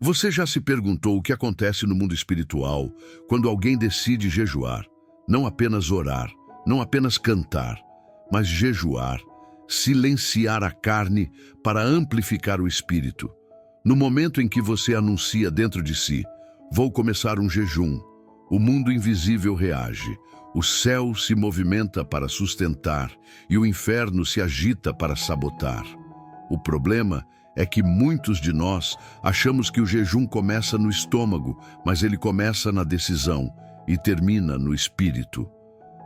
Você já se perguntou o que acontece no mundo espiritual quando alguém decide jejuar? Não apenas orar, não apenas cantar, mas jejuar, silenciar a carne para amplificar o espírito. No momento em que você anuncia dentro de si, vou começar um jejum, o mundo invisível reage, o céu se movimenta para sustentar e o inferno se agita para sabotar. O problema é que muitos de nós achamos que o jejum começa no estômago, mas ele começa na decisão e termina no espírito.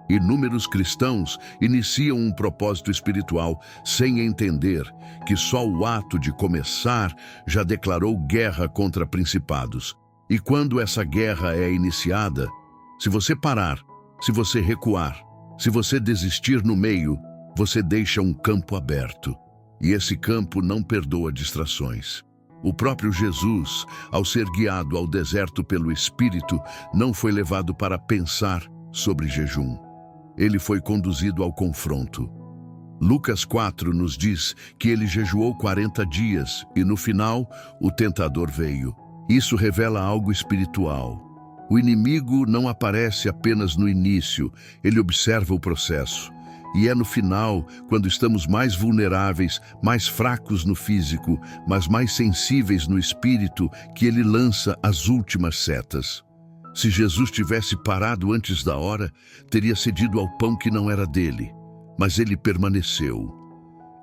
Inúmeros cristãos iniciam um propósito espiritual sem entender que só o ato de começar já declarou guerra contra principados. E quando essa guerra é iniciada, se você parar, se você recuar, se você desistir no meio, você deixa um campo aberto. E esse campo não perdoa distrações. O próprio Jesus, ao ser guiado ao deserto pelo Espírito, não foi levado para pensar sobre jejum. Ele foi conduzido ao confronto. Lucas 4 nos diz que ele jejuou 40 dias e no final o tentador veio. Isso revela algo espiritual. O inimigo não aparece apenas no início, ele observa o processo. E é no final, quando estamos mais vulneráveis, mais fracos no físico, mas mais sensíveis no espírito, que ele lança as últimas setas. Se Jesus tivesse parado antes da hora, teria cedido ao pão que não era dele. Mas ele permaneceu.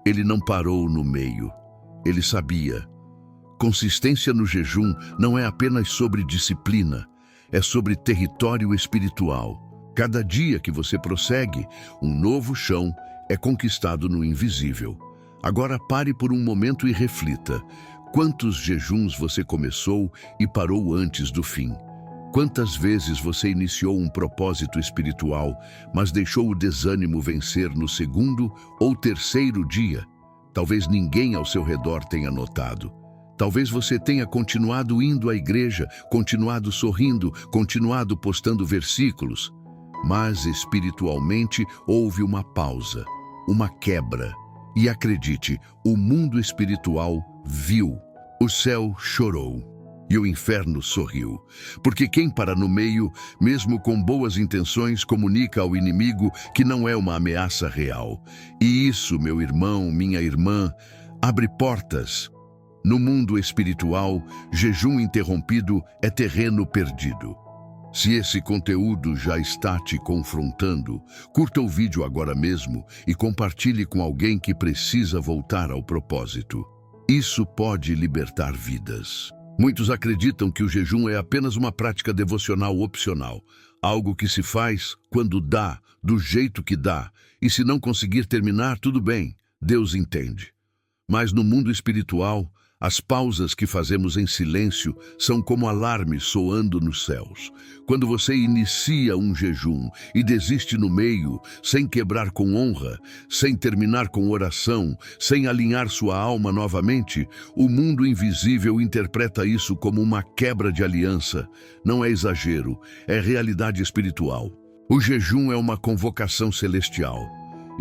Ele não parou no meio. Ele sabia. Consistência no jejum não é apenas sobre disciplina, é sobre território espiritual. Cada dia que você prossegue, um novo chão é conquistado no invisível. Agora pare por um momento e reflita. Quantos jejuns você começou e parou antes do fim? Quantas vezes você iniciou um propósito espiritual, mas deixou o desânimo vencer no segundo ou terceiro dia? Talvez ninguém ao seu redor tenha notado. Talvez você tenha continuado indo à igreja, continuado sorrindo, continuado postando versículos. Mas espiritualmente houve uma pausa, uma quebra. E acredite, o mundo espiritual viu, o céu chorou e o inferno sorriu. Porque quem para no meio, mesmo com boas intenções, comunica ao inimigo que não é uma ameaça real. E isso, meu irmão, minha irmã, abre portas. No mundo espiritual, jejum interrompido é terreno perdido. Se esse conteúdo já está te confrontando, curta o vídeo agora mesmo e compartilhe com alguém que precisa voltar ao propósito. Isso pode libertar vidas. Muitos acreditam que o jejum é apenas uma prática devocional opcional, algo que se faz quando dá, do jeito que dá, e se não conseguir terminar, tudo bem, Deus entende. Mas no mundo espiritual, as pausas que fazemos em silêncio são como alarmes soando nos céus. Quando você inicia um jejum e desiste no meio, sem quebrar com honra, sem terminar com oração, sem alinhar sua alma novamente, o mundo invisível interpreta isso como uma quebra de aliança. Não é exagero, é realidade espiritual. O jejum é uma convocação celestial.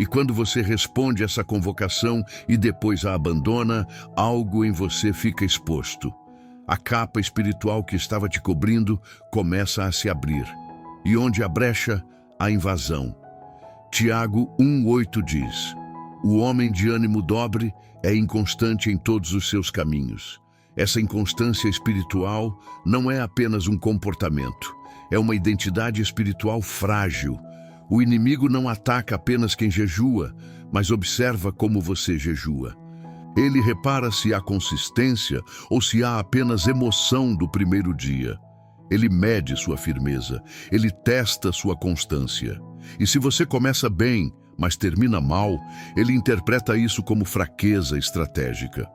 E quando você responde essa convocação e depois a abandona, algo em você fica exposto. A capa espiritual que estava te cobrindo começa a se abrir. E onde há brecha, há invasão. Tiago 1,8 diz: o homem de ânimo dobre é inconstante em todos os seus caminhos. Essa inconstância espiritual não é apenas um comportamento, é uma identidade espiritual frágil. O inimigo não ataca apenas quem jejua, mas observa como você jejua. Ele repara se há consistência ou se há apenas emoção do primeiro dia. Ele mede sua firmeza, ele testa sua constância. E se você começa bem, mas termina mal, ele interpreta isso como fraqueza estratégica.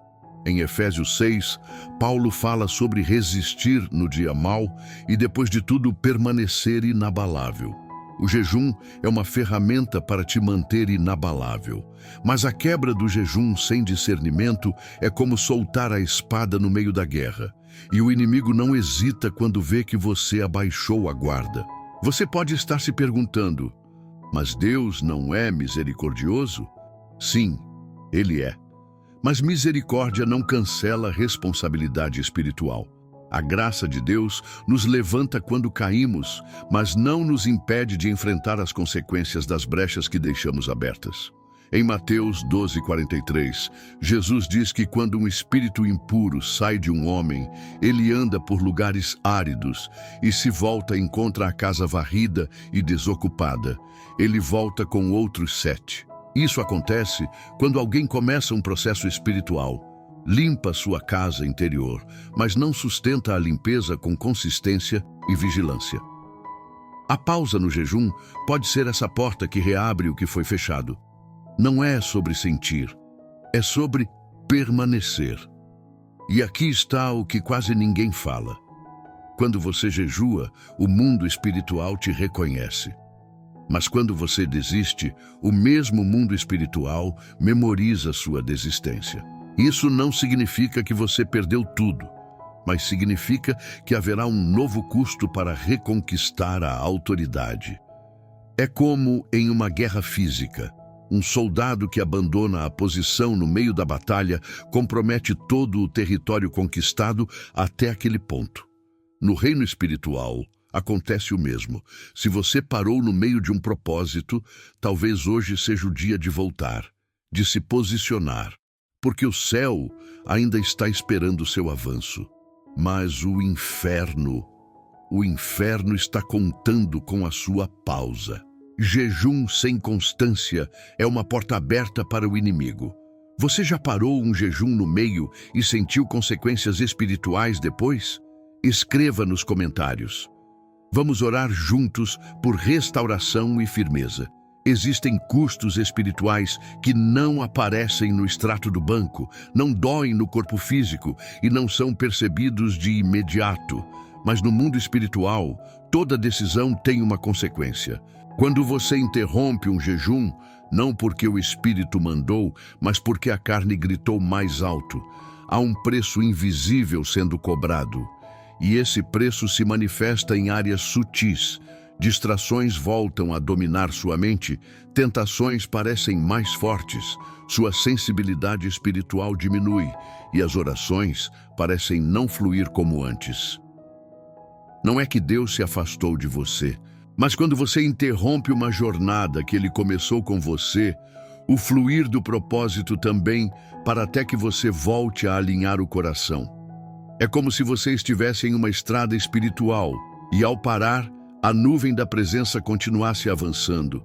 Em Efésios 6, Paulo fala sobre resistir no dia mau e, depois de tudo, permanecer inabalável. O jejum é uma ferramenta para te manter inabalável. Mas a quebra do jejum sem discernimento é como soltar a espada no meio da guerra. E o inimigo não hesita quando vê que você abaixou a guarda. Você pode estar se perguntando, mas Deus não é misericordioso? Sim, Ele é. Mas misericórdia não cancela responsabilidade espiritual. A graça de Deus nos levanta quando caímos, mas não nos impede de enfrentar as consequências das brechas que deixamos abertas. Em Mateus 12:43, Jesus diz que quando um espírito impuro sai de um homem, ele anda por lugares áridos e se volta encontra a casa varrida e desocupada. Ele volta com outros 7. Isso acontece quando alguém começa um processo espiritual. Limpa sua casa interior, mas não sustenta a limpeza com consistência e vigilância. A pausa no jejum pode ser essa porta que reabre o que foi fechado. Não é sobre sentir, é sobre permanecer. E aqui está o que quase ninguém fala. Quando você jejua, o mundo espiritual te reconhece. Mas quando você desiste, o mesmo mundo espiritual memoriza sua desistência. Isso não significa que você perdeu tudo, mas significa que haverá um novo custo para reconquistar a autoridade. É como em uma guerra física. Um soldado que abandona a posição no meio da batalha compromete todo o território conquistado até aquele ponto. No reino espiritual, acontece o mesmo. Se você parou no meio de um propósito, talvez hoje seja o dia de voltar, de se posicionar, porque o céu ainda está esperando o seu avanço. Mas o inferno está contando com a sua pausa. Jejum sem constância é uma porta aberta para o inimigo. Você já parou um jejum no meio e sentiu consequências espirituais depois? Escreva nos comentários. Vamos orar juntos por restauração e firmeza. Existem custos espirituais que não aparecem no extrato do banco, não doem no corpo físico e não são percebidos de imediato. Mas no mundo espiritual, toda decisão tem uma consequência. Quando você interrompe um jejum, não porque o espírito mandou, mas porque a carne gritou mais alto, há um preço invisível sendo cobrado. E esse preço se manifesta em áreas sutis. Distrações voltam a dominar sua mente, tentações parecem mais fortes, sua sensibilidade espiritual diminui e as orações parecem não fluir como antes. Não é que Deus se afastou de você, mas quando você interrompe uma jornada que Ele começou com você, o fluir do propósito também, para até que você volte a alinhar o coração. É como se você estivesse em uma estrada espiritual e, ao parar, a nuvem da presença continuasse avançando.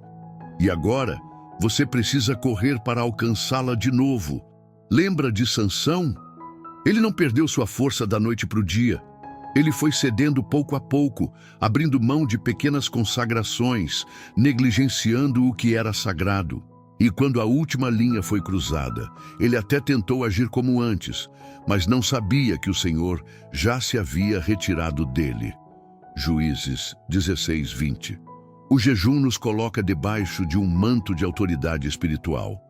E agora, você precisa correr para alcançá-la de novo. Lembra de Sansão? Ele não perdeu sua força da noite para o dia. Ele foi cedendo pouco a pouco, abrindo mão de pequenas consagrações, negligenciando o que era sagrado. E quando a última linha foi cruzada, ele até tentou agir como antes, mas não sabia que o Senhor já se havia retirado dele. Juízes 16:20. O jejum nos coloca debaixo de um manto de autoridade espiritual.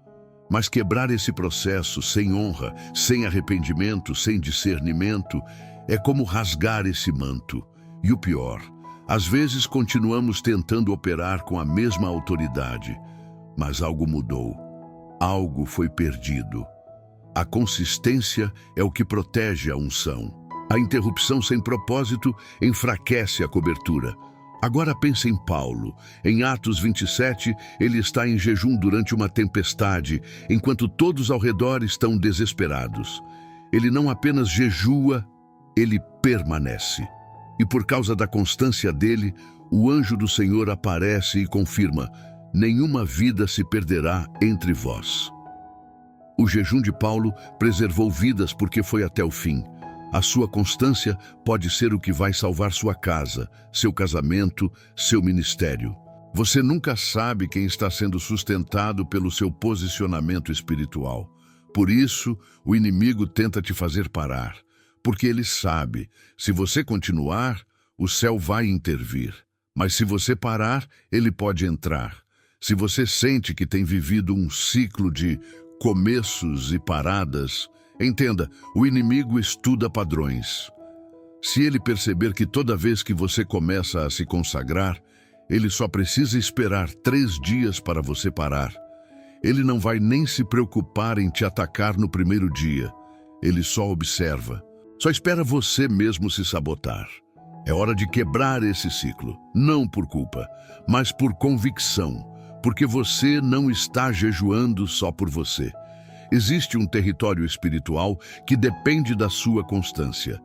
Mas quebrar esse processo sem honra, sem arrependimento, sem discernimento, é como rasgar esse manto. E o pior, às vezes continuamos tentando operar com a mesma autoridade, mas algo mudou. Algo foi perdido. A consistência é o que protege a unção. A interrupção sem propósito enfraquece a cobertura. Agora pense em Paulo. Em Atos 27, ele está em jejum durante uma tempestade, enquanto todos ao redor estão desesperados. Ele não apenas jejua, ele permanece. E por causa da constância dele, o anjo do Senhor aparece e confirma: nenhuma vida se perderá entre vós. O jejum de Paulo preservou vidas porque foi até o fim. A sua constância pode ser o que vai salvar sua casa, seu casamento, seu ministério. Você nunca sabe quem está sendo sustentado pelo seu posicionamento espiritual. Por isso, o inimigo tenta te fazer parar, porque ele sabe, se você continuar, o céu vai intervir. Mas se você parar, ele pode entrar. Se você sente que tem vivido um ciclo de começos e paradas, entenda, o inimigo estuda padrões. Se ele perceber que toda vez que você começa a se consagrar, ele só precisa esperar 3 dias para você parar. Ele não vai nem se preocupar em te atacar no primeiro dia. Ele só observa. Só espera você mesmo se sabotar. É hora de quebrar esse ciclo, não por culpa, mas por convicção, porque você não está jejuando só por você. Existe um território espiritual que depende da sua constância.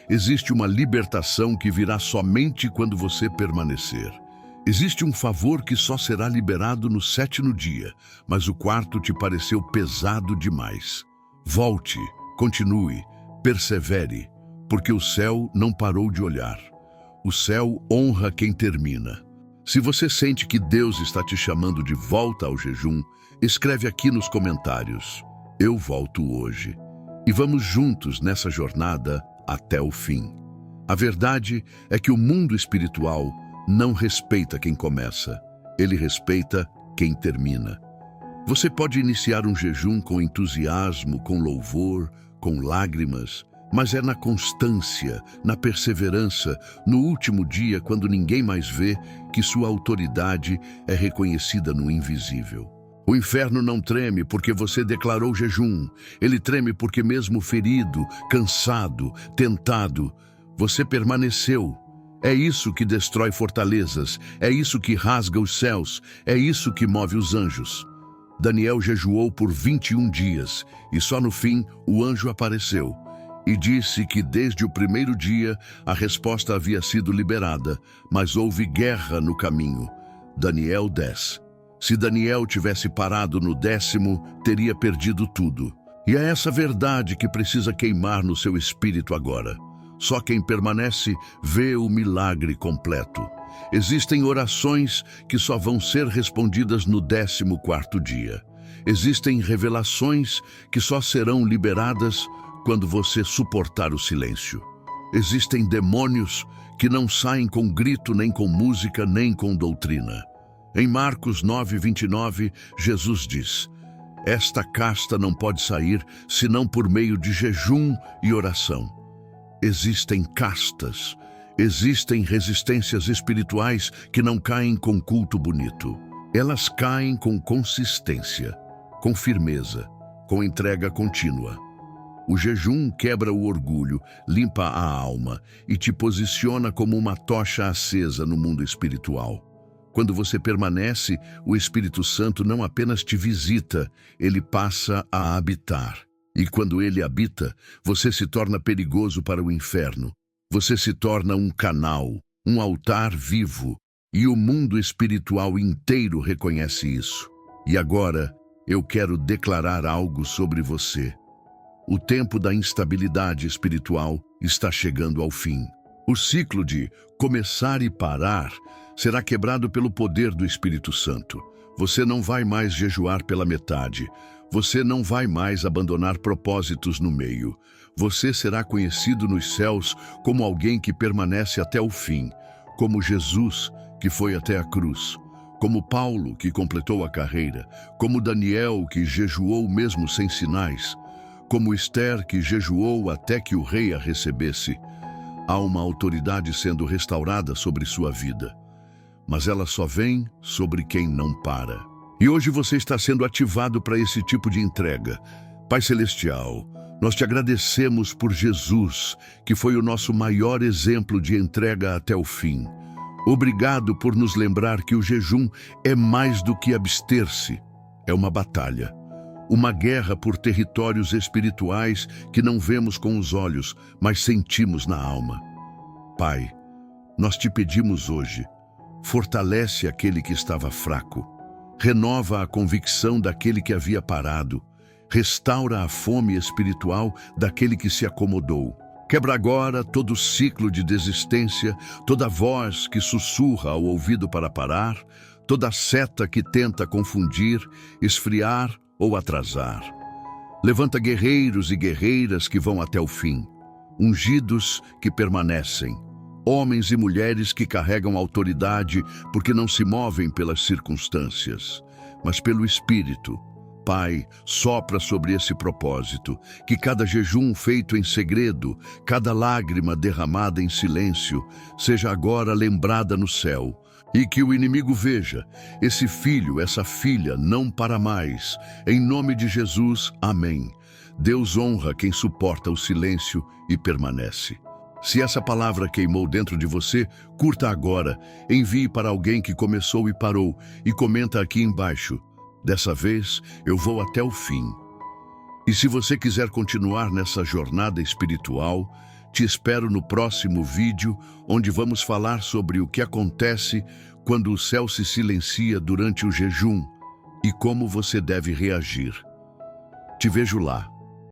Existe uma libertação que virá somente quando você permanecer. Existe um favor que só será liberado no 7º dia, mas o 4º te pareceu pesado demais. Volte, continue, persevere, porque o céu não parou de olhar. O céu honra quem termina. Se você sente que Deus está te chamando de volta ao jejum, escreve aqui nos comentários: eu volto hoje. E vamos juntos nessa jornada até o fim. A verdade é que o mundo espiritual não respeita quem começa, ele respeita quem termina. Você pode iniciar um jejum com entusiasmo, com louvor, com lágrimas, mas é na constância, na perseverança, no último dia, quando ninguém mais vê, que sua autoridade é reconhecida no invisível. O inferno não treme porque você declarou jejum. Ele treme porque mesmo ferido, cansado, tentado, você permaneceu. É isso que destrói fortalezas, é isso que rasga os céus, é isso que move os anjos. Daniel jejuou por 21 dias e só no fim o anjo apareceu e disse que desde o primeiro dia a resposta havia sido liberada, mas houve guerra no caminho. Daniel 10. Se Daniel tivesse parado no 10º, teria perdido tudo. E é essa verdade que precisa queimar no seu espírito agora. Só quem permanece vê o milagre completo. Existem orações que só vão ser respondidas no 14º dia. Existem revelações que só serão liberadas quando você suportar o silêncio. Existem demônios que não saem com grito, nem com música, nem com doutrina. Em Marcos 9:29, Jesus diz: esta casta não pode sair senão por meio de jejum e oração. Existem castas, existem resistências espirituais que não caem com culto bonito. Elas caem com consistência, com firmeza, com entrega contínua. O jejum quebra o orgulho, limpa a alma e te posiciona como uma tocha acesa no mundo espiritual. Quando você permanece, o Espírito Santo não apenas te visita, ele passa a habitar. E quando ele habita, você se torna perigoso para o inferno. Você se torna um canal, um altar vivo. E o mundo espiritual inteiro reconhece isso. E agora, eu quero declarar algo sobre você. O tempo da instabilidade espiritual está chegando ao fim. O ciclo de começar e parar será quebrado pelo poder do Espírito Santo. Você não vai mais jejuar pela metade. Você não vai mais abandonar propósitos no meio. Você será conhecido nos céus como alguém que permanece até o fim, como Jesus, que foi até a cruz, como Paulo, que completou a carreira, como Daniel, que jejuou mesmo sem sinais, como Esther, que jejuou até que o rei a recebesse. Há uma autoridade sendo restaurada sobre sua vida, mas ela só vem sobre quem não para. E hoje você está sendo ativado para esse tipo de entrega. Pai Celestial, nós te agradecemos por Jesus, que foi o nosso maior exemplo de entrega até o fim. Obrigado por nos lembrar que o jejum é mais do que abster-se. É uma batalha, uma guerra por territórios espirituais que não vemos com os olhos, mas sentimos na alma. Pai, nós te pedimos hoje, fortalece aquele que estava fraco. Renova a convicção daquele que havia parado. Restaura a fome espiritual daquele que se acomodou. Quebra agora todo ciclo de desistência, toda voz que sussurra ao ouvido para parar, toda seta que tenta confundir, esfriar ou atrasar. Levanta guerreiros e guerreiras que vão até o fim, ungidos que permanecem. Homens e mulheres que carregam autoridade porque não se movem pelas circunstâncias, mas pelo Espírito. Pai, sopra sobre esse propósito, que cada jejum feito em segredo, cada lágrima derramada em silêncio, seja agora lembrada no céu, e que o inimigo veja, esse filho, essa filha não para mais. Em nome de Jesus, amém. Deus honra quem suporta o silêncio e permanece. Se essa palavra queimou dentro de você, curta agora, envie para alguém que começou e parou e comenta aqui embaixo. Dessa vez, eu vou até o fim. E se você quiser continuar nessa jornada espiritual, te espero no próximo vídeo, onde vamos falar sobre o que acontece quando o céu se silencia durante o jejum e como você deve reagir. Te vejo lá.